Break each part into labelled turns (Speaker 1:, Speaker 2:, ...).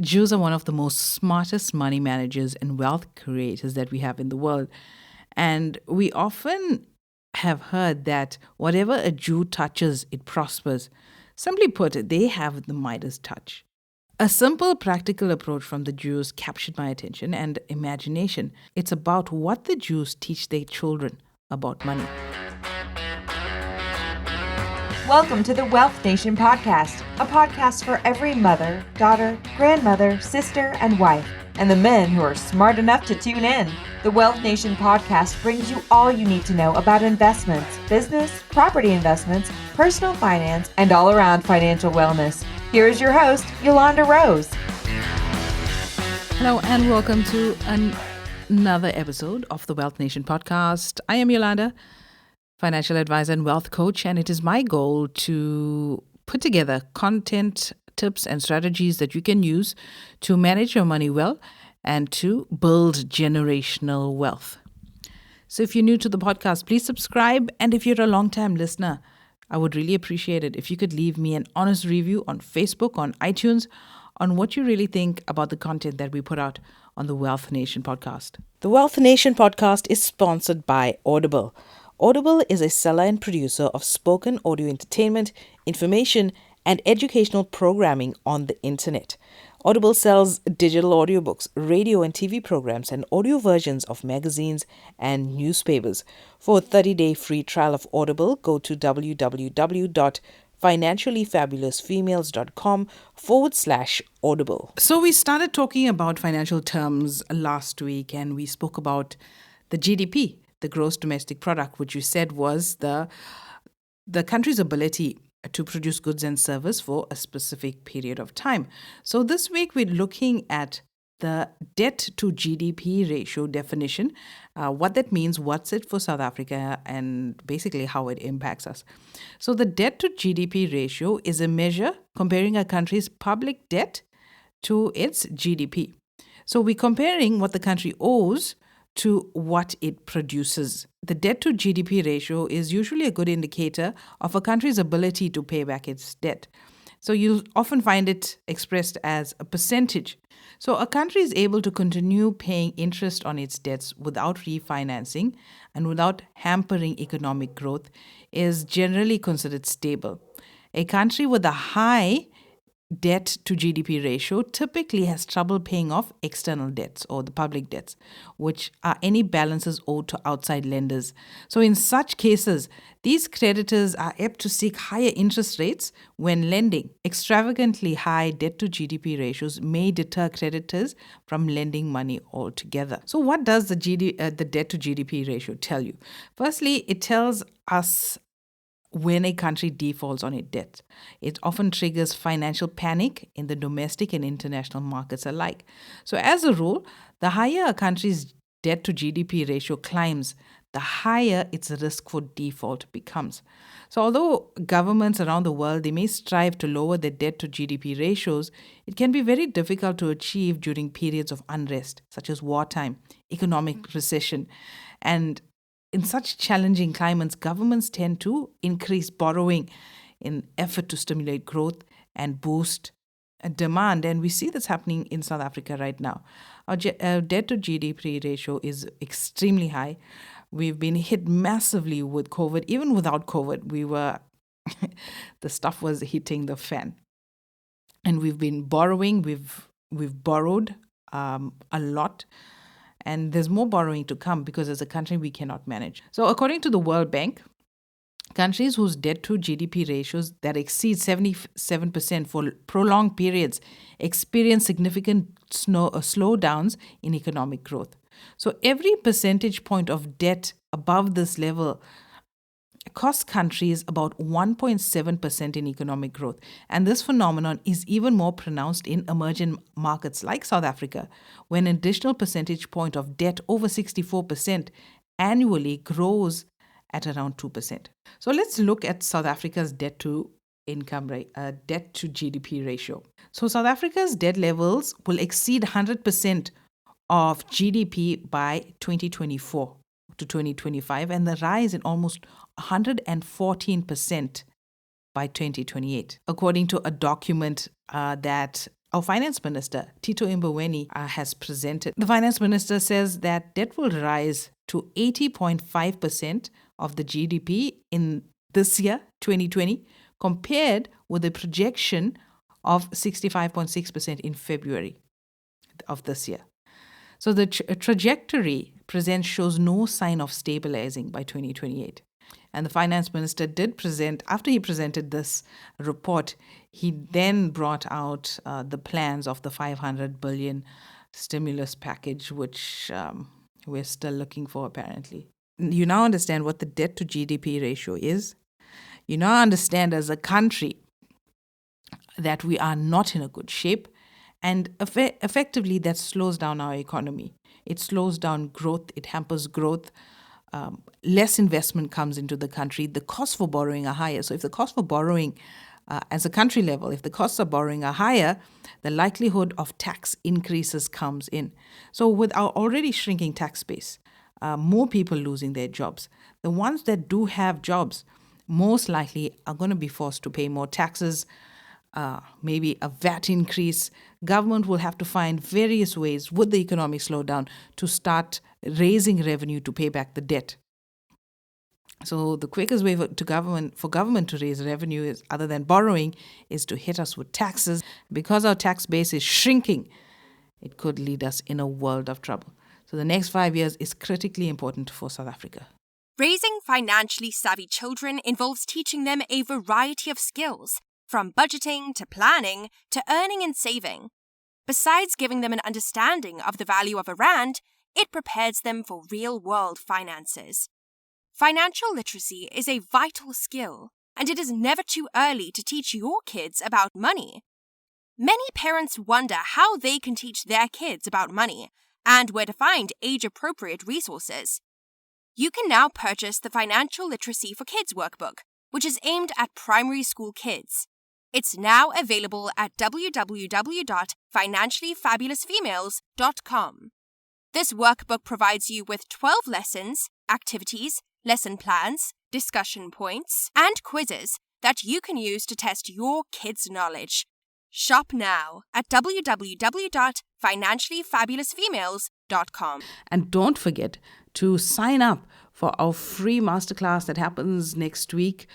Speaker 1: Jews are one of the most smartest money managers and wealth creators that we have in the world. And we often have heard that whatever a Jew touches, it prospers. Simply put, they have the Midas touch. A simple, practical approach from the Jews captured my attention and imagination. It's about what the Jews teach their children about money.
Speaker 2: Welcome to the Wealth Nation podcast, a podcast for every mother, daughter, grandmother, sister, and wife, and the men who are smart enough to tune in. The Wealth Nation podcast brings you all you need to know about investments, business, property investments, personal finance, and all around financial wellness. Here is your host, Yolanda Rose.
Speaker 1: Hello, and welcome to another episode of the Wealth Nation podcast. I am Yolanda, financial advisor and wealth coach, and it is my goal to put together content, tips, and strategies that you can use to manage your money well and to build generational wealth. So if you're new to the podcast, please subscribe. And if you're a long-time listener, I would really appreciate it if you could leave me an honest review on Facebook, on iTunes, on what you really think about the content that we put out on the Wealth Nation podcast. The Wealth Nation podcast is sponsored by Audible. Audible is a seller and producer of spoken audio entertainment, information, and educational programming on the internet. Audible sells digital audiobooks, radio and TV programs, and audio versions of magazines and newspapers. For a 30-day free trial of Audible, go to www.financiallyfabulousfemales.com/audible. So we started talking about financial terms last week, and we spoke about the GDP, the gross domestic product, which you said was the country's ability to produce goods and service for a specific period of time. So this week we're looking at the debt to GDP ratio definition, what that means, what's it for South Africa, and basically how it impacts us. So the debt to GDP ratio is a measure comparing a country's public debt to its GDP. So we're comparing what the country owes to what it produces. The debt to GDP ratio is usually a good indicator of a country's ability to pay back its debt. So you'll often find it expressed as a percentage. So a country is able to continue paying interest on its debts without refinancing and without hampering economic growth is generally considered stable. A country with a high debt to GDP ratio typically has trouble paying off external debts or the public debts, which are any balances owed to outside lenders. So in such cases, these creditors are apt to seek higher interest rates when lending. Extravagantly high debt to GDP ratios may deter creditors from lending money altogether. So what does the debt to GDP ratio tell you? Firstly, it tells us when a country defaults on its debt. It often triggers financial panic in the domestic and international markets alike. So as a rule, the higher a country's debt to GDP ratio climbs, the higher its risk for default becomes. So although governments around the world, they may strive to lower their debt to GDP ratios, it can be very difficult to achieve during periods of unrest, such as wartime, economic recession, and in such challenging climates, governments tend to increase borrowing in effort to stimulate growth and boost demand. And we see this happening in South Africa right now. Our debt to GDP ratio is extremely high. We've been hit massively with COVID. Even without COVID, the stuff was hitting the fan. And we've been borrowing. We've borrowed a lot. And there's more borrowing to come because as a country, we cannot manage. So according to the World Bank, countries whose debt to GDP ratios that exceed 77% for prolonged periods experience significant slowdowns in economic growth. So every percentage point of debt above this level costs countries about 1.7% in economic growth. And this phenomenon is even more pronounced in emerging markets like South Africa, when an additional percentage point of debt over 64% annually grows at around 2%. So let's look at South Africa's debt to debt to GDP ratio. So South Africa's debt levels will exceed 100% of GDP by 2024 to 2025, and the rise in almost 114% by 2028, according to a document that our finance minister, Tito Mboweni, has presented. The finance minister says that debt will rise to 80.5% of the GDP in this year, 2020, compared with a projection of 65.6% in February of this year. So the trajectory present shows no sign of stabilizing by 2028. And the finance minister did present, after he presented this report, he then brought out the plans of the 500 billion stimulus package, which we're still looking for, apparently. You now understand what the debt to GDP ratio is. You now understand as a country that we are not in a good shape. And effectively, that slows down our economy. It slows down growth. It hampers growth. Less investment comes into the country. The costs for borrowing are higher. So if the cost for borrowing as a country level, if the costs of borrowing are higher, the likelihood of tax increases comes in. So with our already shrinking tax base, more people losing their jobs, the ones that do have jobs most likely are going to be forced to pay more taxes, maybe a VAT increase. Government will have to find various ways with the economic slowdown to start raising revenue to pay back the debt. So the quickest way for government to raise revenue is, other than borrowing, is to hit us with taxes. Because our tax base is shrinking, it could lead us in a world of trouble. So the next 5 years is critically important for South Africa.
Speaker 3: Raising financially savvy children involves teaching them a variety of skills, from budgeting to planning to earning and saving. Besides giving them an understanding of the value of a rand, it prepares them for real-world finances. Financial literacy is a vital skill, and it is never too early to teach your kids about money. Many parents wonder how they can teach their kids about money and where to find age-appropriate resources. You can now purchase the Financial Literacy for Kids workbook, which is aimed at primary school kids. It's now available at www.financiallyfabulousfemales.com. This workbook provides you with 12 lessons, activities, lesson plans, discussion points, and quizzes that you can use to test your kids' knowledge. Shop now at www.financiallyfabulousfemales.com.
Speaker 1: And don't forget to sign up for our free masterclass that happens next week.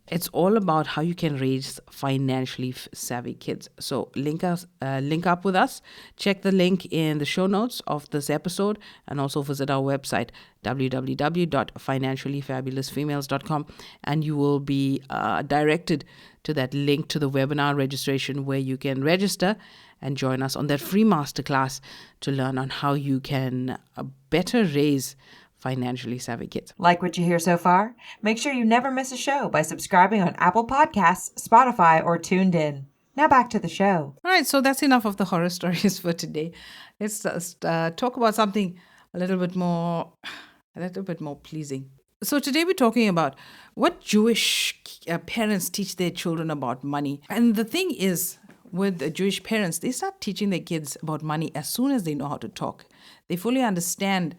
Speaker 1: It's all about how you can raise financially savvy kids. So link up with us. Check the link in the show notes of this episode, and also visit our website, www.financiallyfabulousfemales.com, and you will be directed to that link to the webinar registration where you can register and join us on that free masterclass to learn on how you can better raise financially savvy kids.
Speaker 2: Like what you hear so far? Make sure you never miss a show by subscribing on Apple Podcasts, Spotify, or Tuned In. Now back to the show.
Speaker 1: All right, so that's enough of the horror stories for today. Let's just talk about something a little bit more pleasing. So today we're talking about what Jewish parents teach their children about money. And the thing is, with the Jewish parents, they start teaching their kids about money as soon as they know how to talk. They fully understand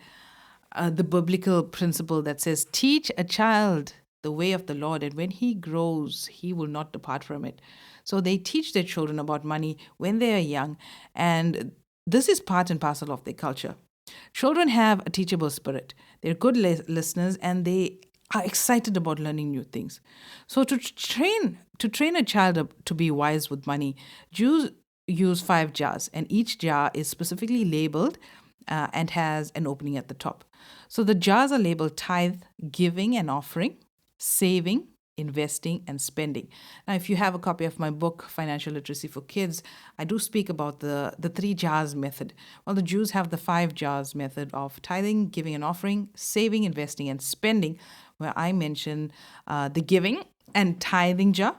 Speaker 1: the biblical principle that says, teach a child the way of the Lord, and when he grows, he will not depart from it. So they teach their children about money when they are young, and this is part and parcel of their culture. Children have a teachable spirit. They're good listeners, and they are excited about learning new things. So to train a child to be wise with money, Jews use 5 jars, and each jar is specifically labeled and has an opening at the top. So the jars are labeled tithe, giving and offering, saving, investing, and spending. Now, if you have a copy of my book, Financial Literacy for Kids, I do speak about the 3 jars method. Well, the Jews have the 5 jars method of tithing, giving and offering, saving, investing, and spending, where I mention the giving and tithing jar,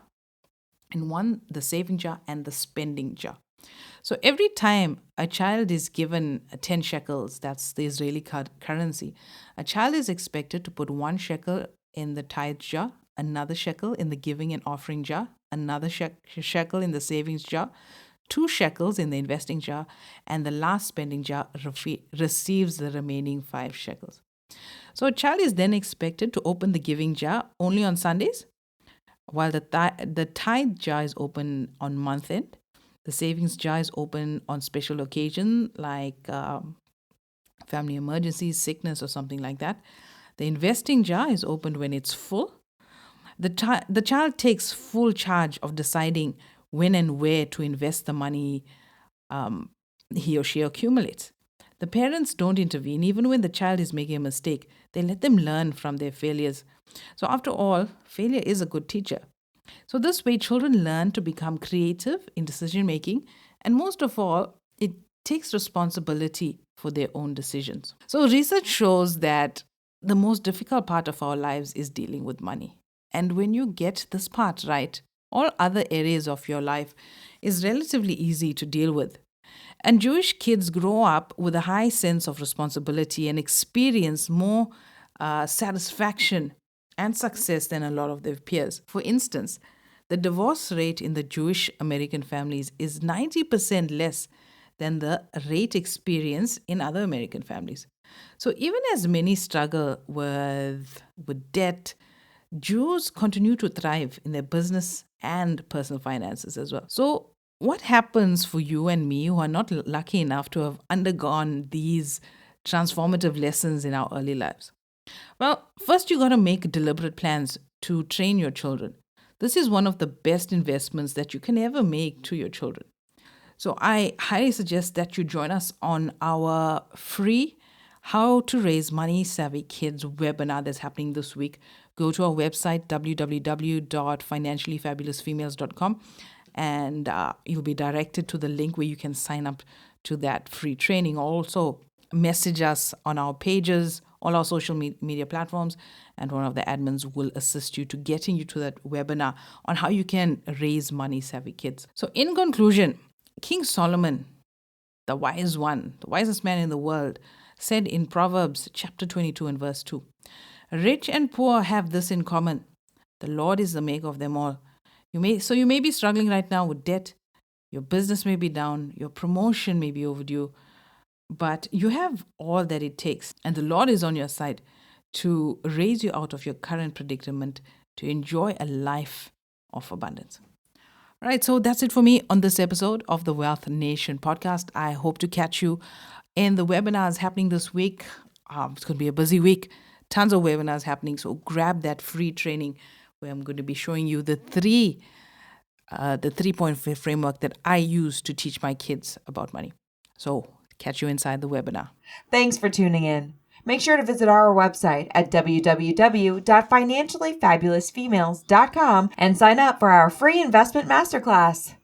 Speaker 1: and one, the saving jar, and the spending jar. So every time a child is given 10 shekels, that's the Israeli currency, a child is expected to put 1 shekel in the tithe jar, another shekel in the giving and offering jar, another shekel in the savings jar, 2 shekels in the investing jar, and the last spending jar receives the remaining 5 shekels. So a child is then expected to open the giving jar only on Sundays, while the tithe jar is open on month end. The savings jar is open on special occasion like family emergencies, sickness, or something like that. The investing jar is opened when it's full. The child takes full charge of deciding when and where to invest the money he or she accumulates. The parents don't intervene even when the child is making a mistake. They let them learn from their failures. So, after all, failure is a good teacher. So, this way, children learn to become creative in decision making, and most of all, it takes responsibility for their own decisions. So, research shows that the most difficult part of our lives is dealing with money. And when you get this part right, all other areas of your life is relatively easy to deal with. And Jewish kids grow up with a high sense of responsibility and experience more satisfaction and success than a lot of their peers. For instance, the divorce rate in the Jewish American families is 90% less than the rate experienced in other American families. So even as many struggle with debt, Jews continue to thrive in their business and personal finances as well. So what happens for you and me who are not lucky enough to have undergone these transformative lessons in our early lives? Well, first you got to make deliberate plans to train your children. This is one of the best investments that you can ever make to your children. So I highly suggest that you join us on our free How to Raise Money Savvy Kids webinar that's happening this week. Go to our website, www.financiallyfabulousfemales.com, and you'll be directed to the link where you can sign up to that free training. Also, message us on our pages, all our social media platforms, and one of the admins will assist you to getting you to that webinar on how you can raise money savvy kids. So in conclusion, King Solomon, the wise one, the wisest man in the world, said in Proverbs chapter 22 and verse 2, "Rich and poor have this in common. The Lord is the maker of them all." You may be struggling right now with debt. Your business may be down. Your promotion may be overdue. But you have all that it takes. And the Lord is on your side to raise you out of your current predicament to enjoy a life of abundance. All right, so that's it for me on this episode of the Wealth Nation podcast. I hope to catch you in the webinars happening this week. It's going to be a busy week. Tons of webinars happening. So grab that free training where I'm going to be showing you the three-point framework that I use to teach my kids about money. So catch you inside the webinar.
Speaker 2: Thanks for tuning in. Make sure to visit our website at www.financiallyfabulousfemales.com and sign up for our free investment masterclass.